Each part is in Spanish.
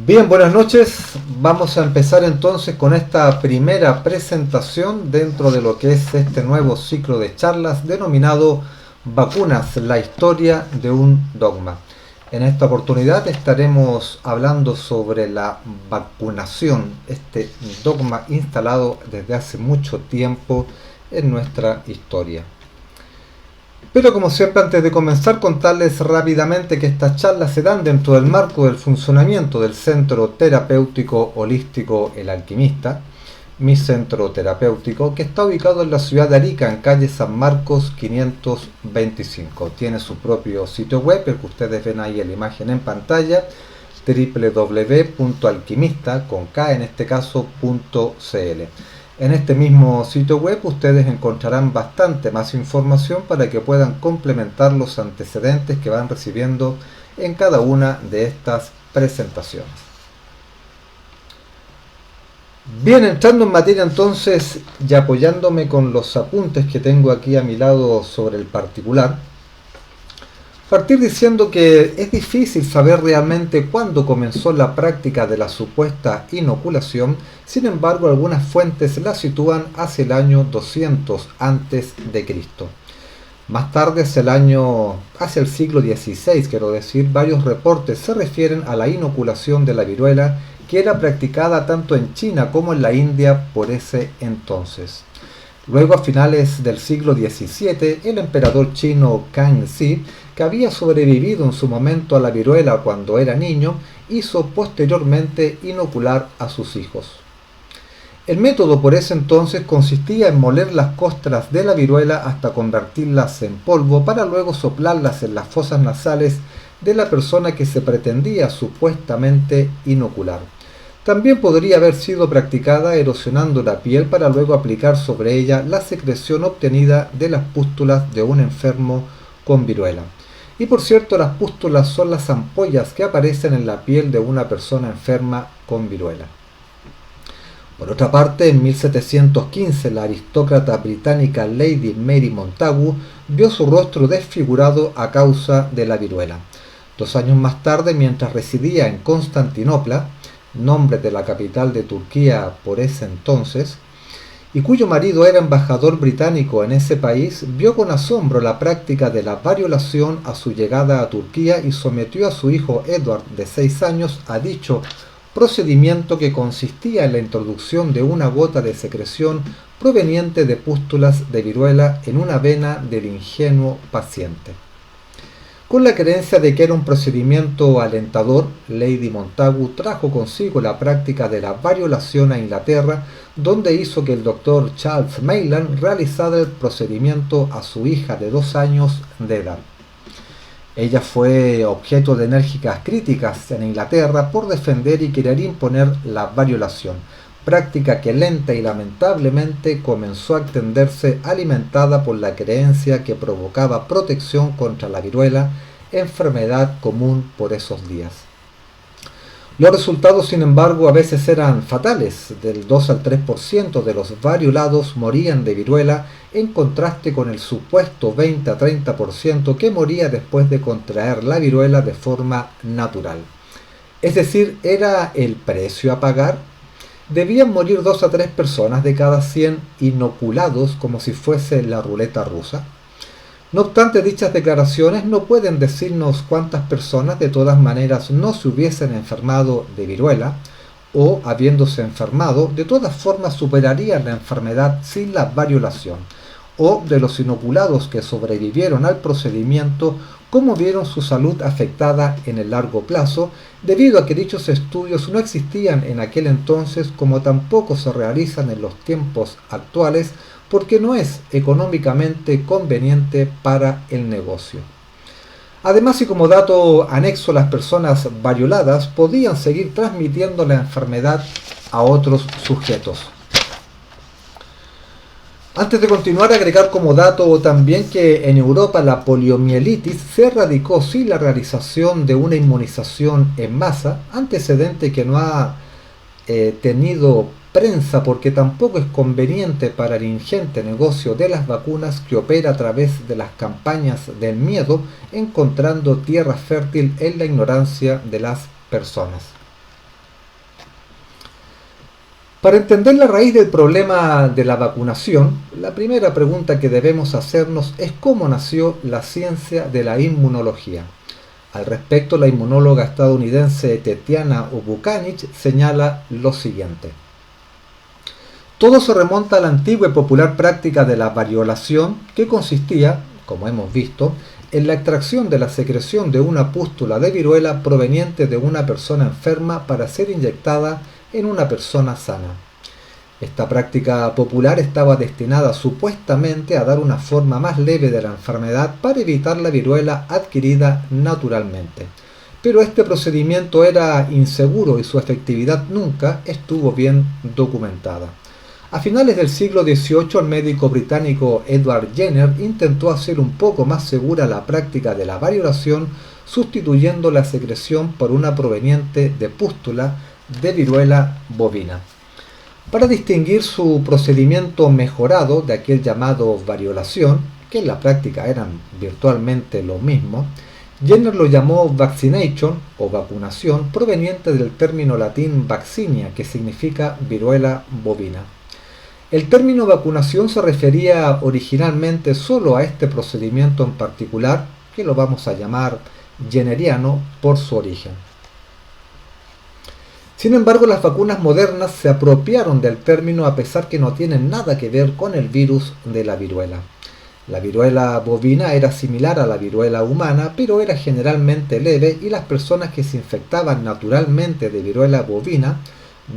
Bien, buenas noches. Vamos a empezar entonces con esta primera presentación dentro de lo que es este nuevo ciclo de charlas denominado Vacunas, la historia de un dogma. En esta oportunidad estaremos hablando sobre la vacunación, este dogma instalado desde hace mucho tiempo en nuestra historia. Pero como siempre, antes de comenzar, contarles rápidamente que estas charlas se dan dentro del marco del funcionamiento del Centro Terapéutico Holístico El Alquimista, mi centro terapéutico, que está ubicado en la ciudad de Arica, en calle San Marcos 525. Tiene su propio sitio web, el que ustedes ven ahí en la imagen en pantalla, www.alquimista, con K en este caso, .cl. En este mismo sitio web ustedes encontrarán bastante más información para que puedan complementar los antecedentes que van recibiendo en cada una de estas presentaciones. Bien, entrando en materia entonces y apoyándome con los apuntes que tengo aquí a mi lado sobre el particular, partir diciendo que es difícil saber realmente cuándo comenzó la práctica de la supuesta inoculación. Sin embargo, algunas fuentes la sitúan hacia el año 200 a.C. Más tarde, hacia el siglo XVI, quiero decir, varios reportes se refieren a la inoculación de la viruela, que era practicada tanto en China como en la India por ese entonces. Luego, a finales del siglo XVII, el emperador chino Kangxi, que había sobrevivido en su momento a la viruela cuando era niño, hizo posteriormente inocular a sus hijos. El método por ese entonces consistía en moler las costras de la viruela hasta convertirlas en polvo para luego soplarlas en las fosas nasales de la persona que se pretendía supuestamente inocular. También podría haber sido practicada erosionando la piel para luego aplicar sobre ella la secreción obtenida de las pústulas de un enfermo con viruela. Y por cierto, las pústulas son las ampollas que aparecen en la piel de una persona enferma con viruela. Por otra parte, en 1715, la aristócrata británica Lady Mary Montagu vio su rostro desfigurado a causa de la viruela. 2 años más tarde, mientras residía en Constantinopla, nombre de la capital de Turquía por ese entonces, y cuyo marido era embajador británico en ese país, vio con asombro la práctica de la variolación a su llegada a Turquía y sometió a su hijo Edward, de 6 años, a dicho procedimiento, que consistía en la introducción de una gota de secreción proveniente de pústulas de viruela en una vena del ingenuo paciente. Con la creencia de que era un procedimiento alentador, Lady Montagu trajo consigo la práctica de la variolación a Inglaterra, donde hizo que el doctor Charles Maitland realizara el procedimiento a su hija de 2 años de edad. Ella fue objeto de enérgicas críticas en Inglaterra por defender y querer imponer la variolación, práctica que lenta y lamentablemente comenzó a extenderse, alimentada por la creencia que provocaba protección contra la viruela, enfermedad común por esos días. Los resultados, sin embargo, a veces eran fatales. Del 2 al 3% de los variolados morían de viruela, en contraste con el supuesto 20 a 30% que moría después de contraer la viruela de forma natural. Es decir, ¿era el precio a pagar? Debían morir 2 a 3 personas de cada 100 inoculados, como si fuese la ruleta rusa. No obstante, dichas declaraciones no pueden decirnos cuántas personas de todas maneras no se hubiesen enfermado de viruela, o, habiéndose enfermado, de todas formas superarían la enfermedad sin la variolación, o de los inoculados que sobrevivieron al procedimiento, cómo vieron su salud afectada en el largo plazo, debido a que dichos estudios no existían en aquel entonces, como tampoco se realizan en los tiempos actuales, porque no es económicamente conveniente para el negocio. Además, y como dato anexo, las personas varioladas podían seguir transmitiendo la enfermedad a otros sujetos. Antes de continuar, agregar como dato también que en Europa la poliomielitis se erradicó sin la realización de una inmunización en masa, antecedente que no ha tenido prensa porque tampoco es conveniente para el ingente negocio de las vacunas que opera a través de las campañas del miedo, encontrando tierra fértil en la ignorancia de las personas. Para entender la raíz del problema de la vacunación, la primera pregunta que debemos hacernos es cómo nació la ciencia de la inmunología. Al respecto, la inmunóloga estadounidense Tetiana Bucanich señala lo siguiente. Todo se remonta a la antigua y popular práctica de la variolación, que consistía, como hemos visto, en la extracción de la secreción de una pústula de viruela proveniente de una persona enferma para ser inyectada en una persona sana. Esta práctica popular estaba destinada supuestamente a dar una forma más leve de la enfermedad para evitar la viruela adquirida naturalmente. Pero este procedimiento era inseguro y su efectividad nunca estuvo bien documentada. A finales del siglo XVIII, el médico británico Edward Jenner intentó hacer un poco más segura la práctica de la variolación, sustituyendo la secreción por una proveniente de pústula de viruela bovina. Para distinguir su procedimiento mejorado de aquel llamado variolación, que en la práctica eran virtualmente lo mismo, Jenner lo llamó vaccination o vacunación, proveniente del término latín vaccinia, que significa viruela bovina. El término vacunación se refería originalmente solo a este procedimiento en particular, que lo vamos a llamar jenneriano por su origen. Sin embargo, las vacunas modernas se apropiaron del término a pesar que no tienen nada que ver con el virus de la viruela. La viruela bovina era similar a la viruela humana, pero era generalmente leve y las personas que se infectaban naturalmente de viruela bovina,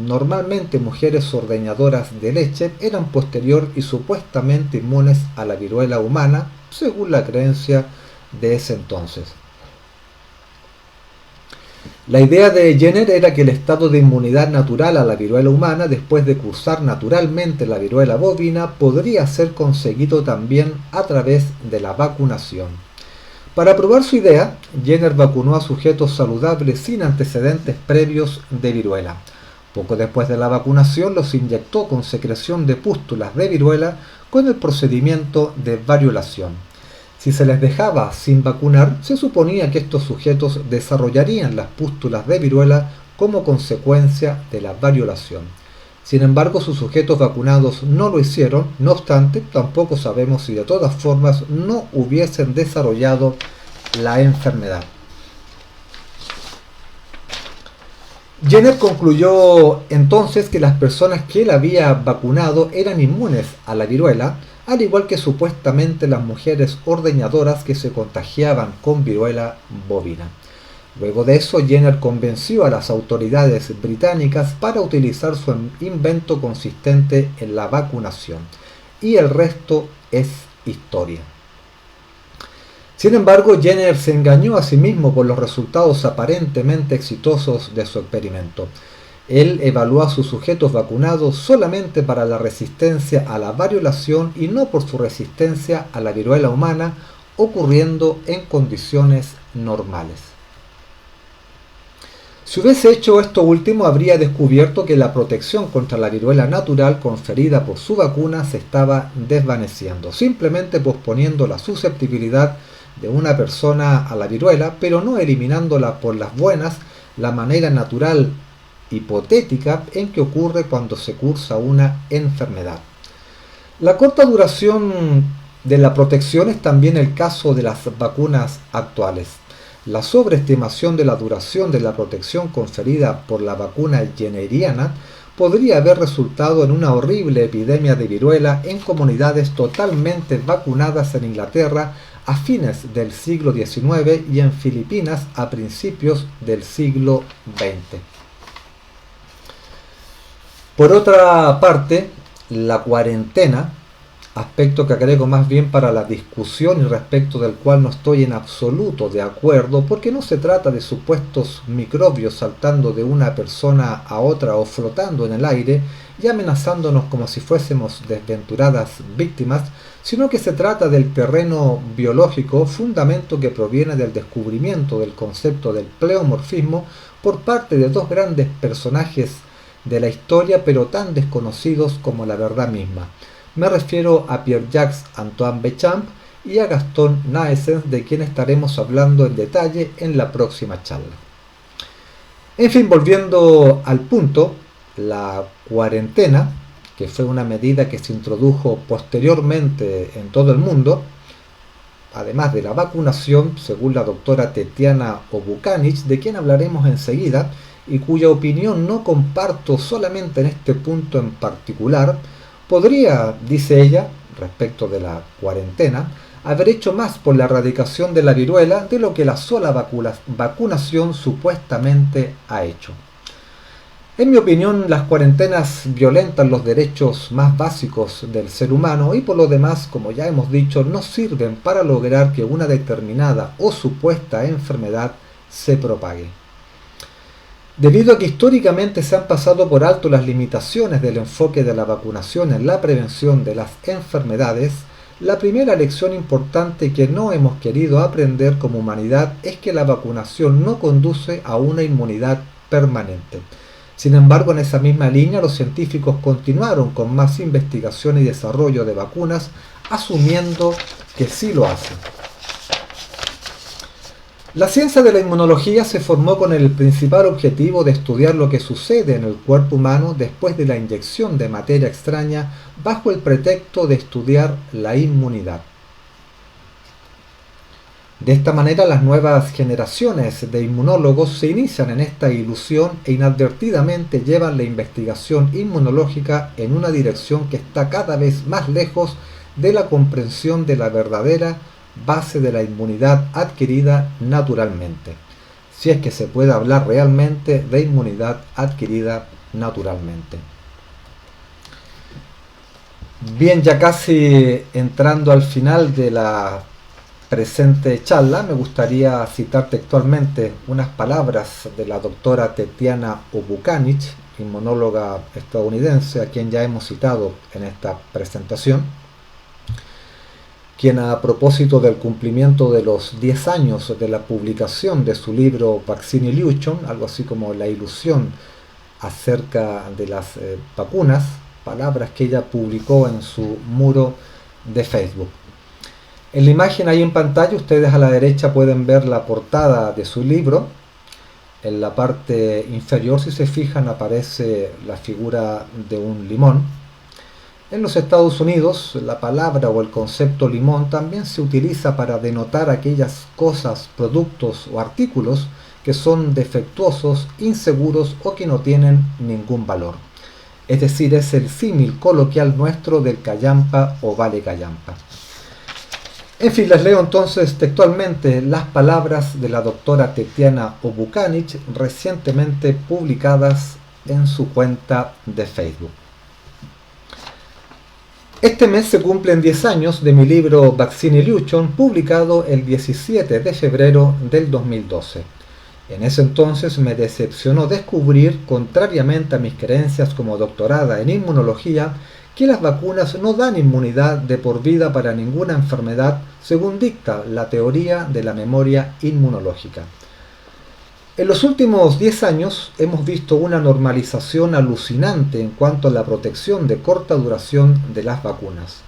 normalmente mujeres ordeñadoras de leche, eran posterior y supuestamente inmunes a la viruela humana, según la creencia de ese entonces. La idea de Jenner era que el estado de inmunidad natural a la viruela humana, después de cursar naturalmente la viruela bovina, podría ser conseguido también a través de la vacunación. Para probar su idea, Jenner vacunó a sujetos saludables sin antecedentes previos de viruela. Poco después de la vacunación, los inyectó con secreción de pústulas de viruela con el procedimiento de variolación. Si se les dejaba sin vacunar, se suponía que estos sujetos desarrollarían las pústulas de viruela como consecuencia de la variolación. Sin embargo, sus sujetos vacunados no lo hicieron, no obstante, tampoco sabemos si de todas formas no hubiesen desarrollado la enfermedad. Jenner concluyó entonces que las personas que él había vacunado eran inmunes a la viruela, al igual que supuestamente las mujeres ordeñadoras que se contagiaban con viruela bovina. Luego de eso, Jenner convenció a las autoridades británicas para utilizar su invento consistente en la vacunación, y el resto es historia. Sin embargo, Jenner se engañó a sí mismo por los resultados aparentemente exitosos de su experimento. Él evaluó a sus sujetos vacunados solamente para la resistencia a la variolación y no por su resistencia a la viruela humana, ocurriendo en condiciones normales. Si hubiese hecho esto último, habría descubierto que la protección contra la viruela natural conferida por su vacuna se estaba desvaneciendo, simplemente posponiendo la susceptibilidad de una persona a la viruela, pero no eliminándola por las buenas, la manera natural hipotética en que ocurre cuando se cursa una enfermedad. La corta duración de la protección es también el caso de las vacunas actuales. La sobreestimación de la duración de la protección conferida por la vacuna jenneriana podría haber resultado en una horrible epidemia de viruela en comunidades totalmente vacunadas en Inglaterra a fines del siglo XIX y en Filipinas a principios del siglo XX. Por otra parte, la cuarentena, aspecto que agrego más bien para la discusión y respecto del cual no estoy en absoluto de acuerdo, porque no se trata de supuestos microbios saltando de una persona a otra o flotando en el aire y amenazándonos como si fuésemos desventuradas víctimas, sino que se trata del terreno biológico, fundamento que proviene del descubrimiento del concepto del pleomorfismo por parte de dos grandes personajes de la historia, pero tan desconocidos como la verdad misma. Me refiero a Pierre-Jacques Antoine Béchamp y a Gaston Naessens, de quien estaremos hablando en detalle en la próxima charla. En fin, volviendo al punto, la cuarentena, que fue una medida que se introdujo posteriormente en todo el mundo, además de la vacunación, según la doctora Tetiana Obukanich, de quien hablaremos enseguida, y cuya opinión no comparto solamente en este punto en particular, podría, dice ella, respecto de la cuarentena, haber hecho más por la erradicación de la viruela de lo que la sola vacunación supuestamente ha hecho. En mi opinión, las cuarentenas violentan los derechos más básicos del ser humano y por lo demás, como ya hemos dicho, no sirven para lograr que una determinada o supuesta enfermedad se propague. Debido a que históricamente se han pasado por alto las limitaciones del enfoque de la vacunación en la prevención de las enfermedades, la primera lección importante que no hemos querido aprender como humanidad es que la vacunación no conduce a una inmunidad permanente. Sin embargo, en esa misma línea, los científicos continuaron con más investigación y desarrollo de vacunas, asumiendo que sí lo hacen. La ciencia de la inmunología se formó con el principal objetivo de estudiar lo que sucede en el cuerpo humano después de la inyección de materia extraña bajo el pretexto de estudiar la inmunidad. De esta manera, las nuevas generaciones de inmunólogos se inician en esta ilusión e inadvertidamente llevan la investigación inmunológica en una dirección que está cada vez más lejos de la comprensión de la verdadera base de la inmunidad adquirida naturalmente, si es que se puede hablar realmente de inmunidad adquirida naturalmente. Bien, ya casi entrando al final de la presente charla, me gustaría citar textualmente unas palabras de la doctora Tetiana Obukanich, inmunóloga estadounidense, a quien ya hemos citado en esta presentación, quien a propósito del cumplimiento de los 10 años de la publicación de su libro Vaccine Illusion, algo así como la ilusión acerca de las vacunas, palabras que ella publicó en su muro de Facebook. En la imagen ahí en pantalla ustedes a la derecha pueden ver la portada de su libro. En la parte inferior, si se fijan, aparece la figura de un limón. En los Estados Unidos, la palabra o el concepto limón también se utiliza para denotar aquellas cosas, productos o artículos que son defectuosos, inseguros o que no tienen ningún valor. Es decir, es el símil coloquial nuestro del callampa o vale callampa. En fin, les leo entonces textualmente las palabras de la doctora Tetiana Obukanich recientemente publicadas en su cuenta de Facebook. Este mes se cumplen 10 años de mi libro Vaccine Illusion, publicado el 17 de febrero del 2012. En ese entonces me decepcionó descubrir, contrariamente a mis creencias como doctorada en inmunología, que las vacunas no dan inmunidad de por vida para ninguna enfermedad, según dicta la teoría de la memoria inmunológica. En los últimos 10 años hemos visto una normalización alucinante en cuanto a la protección de corta duración de las vacunas.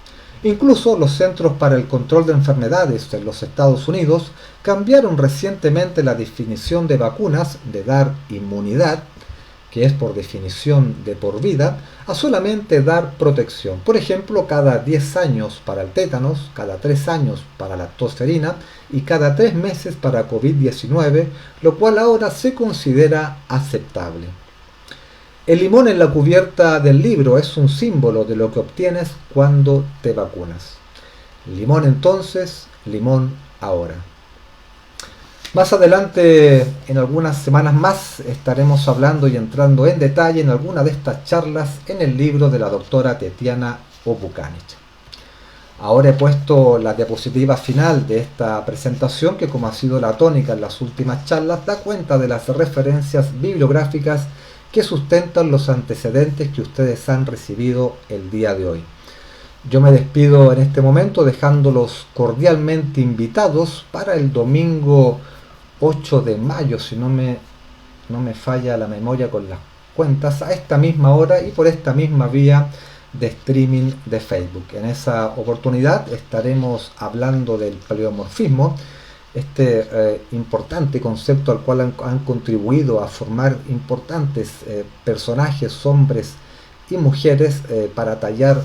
Incluso los Centros para el Control de Enfermedades en los Estados Unidos cambiaron recientemente la definición de vacunas de dar inmunidad, que es por definición de por vida, a solamente dar protección. Por ejemplo, cada 10 años para el tétanos, cada 3 años para la tosferina y cada 3 meses para COVID-19, lo cual ahora se considera aceptable. El limón en la cubierta del libro es un símbolo de lo que obtienes cuando te vacunas. Limón entonces, limón ahora. Más adelante, en algunas semanas más, estaremos hablando y entrando en detalle en alguna de estas charlas en el libro de la doctora Tetiana Obukanich. Ahora he puesto la diapositiva final de esta presentación que, como ha sido la tónica en las últimas charlas, da cuenta de las referencias bibliográficas que sustentan los antecedentes que ustedes han recibido el día de hoy. Yo me despido en este momento dejándolos cordialmente invitados para el domingo 8 de mayo, si no me falla la memoria con las cuentas, a esta misma hora y por esta misma vía de streaming de Facebook. En esa oportunidad estaremos hablando del pleomorfismo, importante concepto al cual han contribuido a formar importantes personajes, hombres y mujeres, para tallar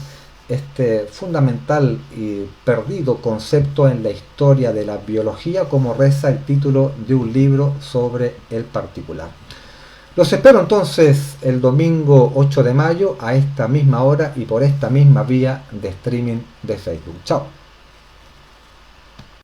este fundamental y perdido concepto en la historia de la biología, como reza el título de un libro sobre el particular. Los espero entonces el domingo 8 de mayo a esta misma hora y por esta misma vía de streaming de Facebook. Chao.